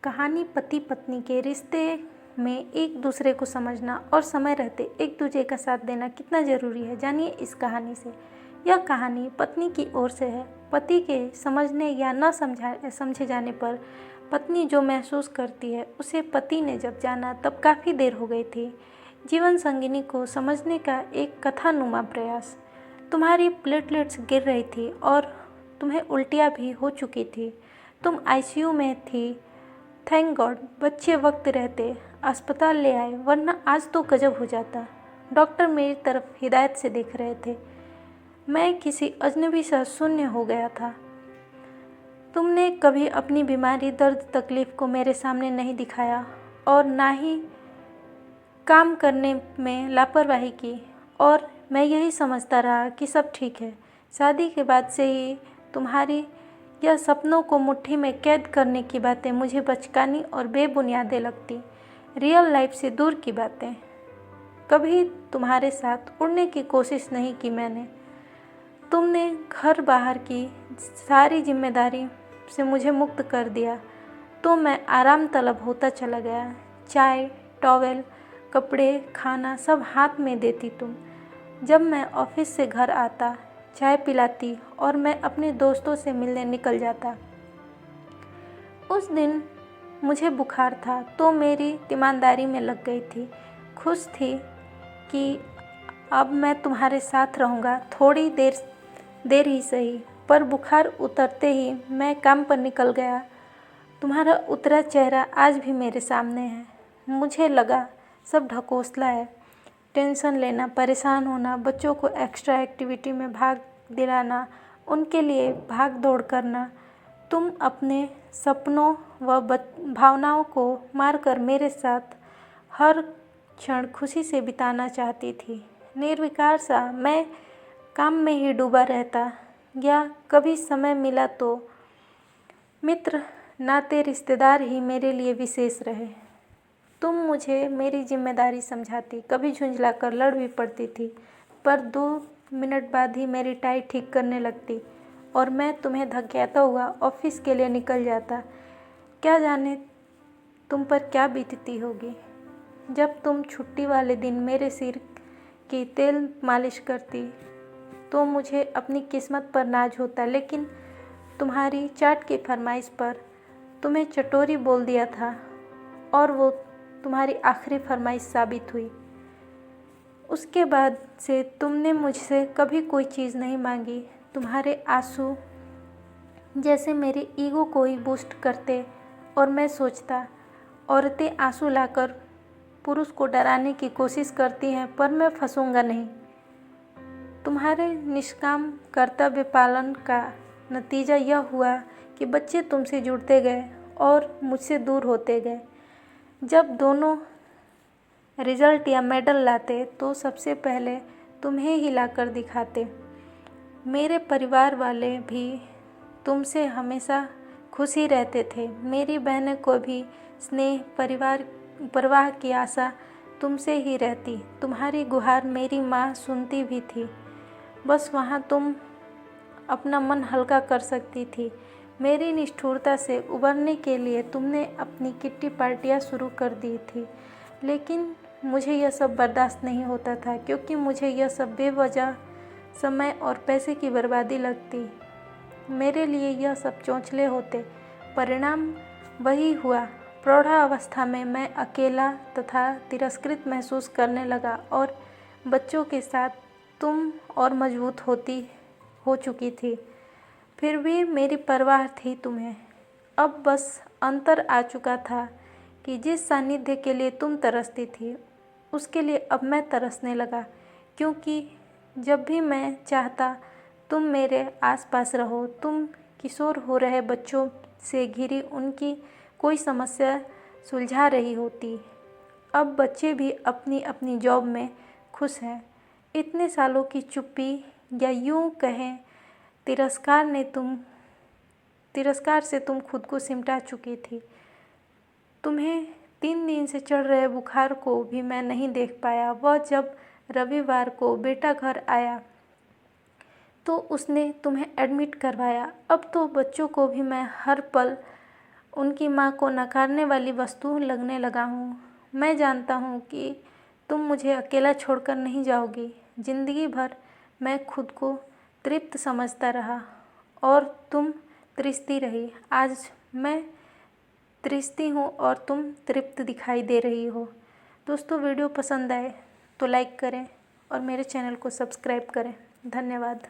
कहानी पति पत्नी के रिश्ते में एक दूसरे को समझना और समय रहते एक दूसरे का साथ देना कितना ज़रूरी है, जानिए इस कहानी से। यह कहानी पत्नी की ओर से है। पति के समझने या न समझे जाने पर पत्नी जो महसूस करती है उसे पति ने जब जाना तब काफ़ी देर हो गई थी। जीवन संगिनी को समझने का एक कथानुमा प्रयास। तुम्हारी प्लेटलेट्स गिर रही थी और तुम्हें उल्टियाँ भी हो चुकी थी। तुम आईसीयू में थी। थैंक गॉड बच्चे वक्त रहते अस्पताल ले आए, वरना आज तो गजब हो जाता। डॉक्टर मेरी तरफ हिदायत से देख रहे थे। मैं किसी अजनबी सा शून्य हो गया था। तुमने कभी अपनी बीमारी, दर्द, तकलीफ़ को मेरे सामने नहीं दिखाया और ना ही काम करने में लापरवाही की, और मैं यही समझता रहा कि सब ठीक है। शादी के बाद से ही तुम्हारी यह सपनों को मुट्ठी में कैद करने की बातें मुझे बचकानी और बेबुनियादें लगती। रियल लाइफ से दूर की बातें। कभी तुम्हारे साथ उड़ने की कोशिश नहीं की मैंने। तुमने घर बाहर की सारी जिम्मेदारी से मुझे मुक्त कर दिया, तो मैं आराम तलब होता चला गया। चाय, टॉवेल, कपड़े, खाना सब हाथ में देती तुम। जब मैं ऑफिस से घर आता, चाय पिलाती और मैं अपने दोस्तों से मिलने निकल जाता। उस दिन मुझे बुखार था तो मेरी तीमानदारी में लग गई थी। खुश थी कि अब मैं तुम्हारे साथ रहूँगा, थोड़ी देर ही सही। पर बुखार उतरते ही मैं काम पर निकल गया। तुम्हारा उतरा चेहरा आज भी मेरे सामने है। मुझे लगा सब ढकोसला है। टेंशन लेना, परेशान होना, बच्चों को एक्स्ट्रा एक्टिविटी में भाग दिलाना, उनके लिए भाग दौड़ करना। तुम अपने सपनों व भावनाओं को मारकर मेरे साथ हर क्षण खुशी से बिताना चाहती थी। निर्विकार सा मैं काम में ही डूबा रहता, या कभी समय मिला तो मित्र, नाते, रिश्तेदार ही मेरे लिए विशेष रहे। तुम मुझे मेरी जिम्मेदारी समझाती, कभी झुंझला कर लड़ भी पड़ती थी, पर 2 मिनट बाद ही मेरी टाई ठीक करने लगती और मैं तुम्हें धकेलता हुआ ऑफिस के लिए निकल जाता। क्या जाने तुम पर क्या बीतती होगी जब तुम छुट्टी वाले दिन मेरे सिर की तेल मालिश करती, तो मुझे अपनी किस्मत पर नाज होता। लेकिन तुम्हारी चाट की फरमाइश पर तुम्हें चटोरी बोल दिया था और वो तुम्हारी आखिरी फरमाइश साबित हुई। उसके बाद से तुमने मुझसे कभी कोई चीज़ नहीं मांगी। तुम्हारे आंसू जैसे मेरे ईगो को ही बूस्ट करते और मैं सोचता, औरतें आंसू लाकर पुरुष को डराने की कोशिश करती हैं, पर मैं फंसूंगा नहीं। तुम्हारे निष्काम कर्तव्य पालन का नतीजा यह हुआ कि बच्चे तुमसे जुड़ते गए और मुझसे दूर होते गए। जब दोनों रिजल्ट या मेडल लाते तो सबसे पहले तुम्हें ही लाकर दिखाते। मेरे परिवार वाले भी तुमसे हमेशा खुश ही रहते थे। मेरी बहनें को भी स्नेह, परवाह की आशा तुमसे ही रहती। तुम्हारी गुहार मेरी माँ सुनती भी थी। बस वहाँ तुम अपना मन हल्का कर सकती थी। मेरी निष्ठुरता से उबरने के लिए तुमने अपनी किट्टी पार्टियाँ शुरू कर दी थी, लेकिन मुझे यह सब बर्दाश्त नहीं होता था, क्योंकि मुझे यह सब बेवजह समय और पैसे की बर्बादी लगती। मेरे लिए यह सब चौंचले होते। परिणाम वही हुआ। प्रौढ़ावस्था में मैं अकेला तथा तिरस्कृत महसूस करने लगा और बच्चों के साथ तुम और मजबूत हो चुकी थी। फिर भी मेरी परवाह थी तुम्हें। अब बस अंतर आ चुका था कि जिस सानिध्य के लिए तुम तरसती थी, उसके लिए अब मैं तरसने लगा, क्योंकि जब भी मैं चाहता तुम मेरे आसपास रहो। तुम किशोर हो रहे बच्चों से घिरी उनकी कोई समस्या सुलझा रही होती। अब बच्चे भी अपनी अपनी जॉब में खुश हैं। इतने सालों की चुप्पी या यूँ कहें तिरस्कार से तुम खुद को सिमटा चुकी थी। तुम्हें 3 दिन से चढ़ रहे बुखार को भी मैं नहीं देख पाया। वह जब रविवार को बेटा घर आया तो उसने तुम्हें एडमिट करवाया। अब तो बच्चों को भी मैं हर पल उनकी माँ को नकारने वाली वस्तु लगने लगा हूँ। मैं जानता हूँ कि तुम मुझे अकेला छोड़कर नहीं जाओगी। जिंदगी भर मैं खुद को तृप्त समझता रहा और तुम तृष्ति रही। आज मैं तृष्टि हूँ और तुम तृप्त दिखाई दे रही हो। दोस्तों, वीडियो पसंद आए तो लाइक करें और मेरे चैनल को सब्सक्राइब करें। धन्यवाद।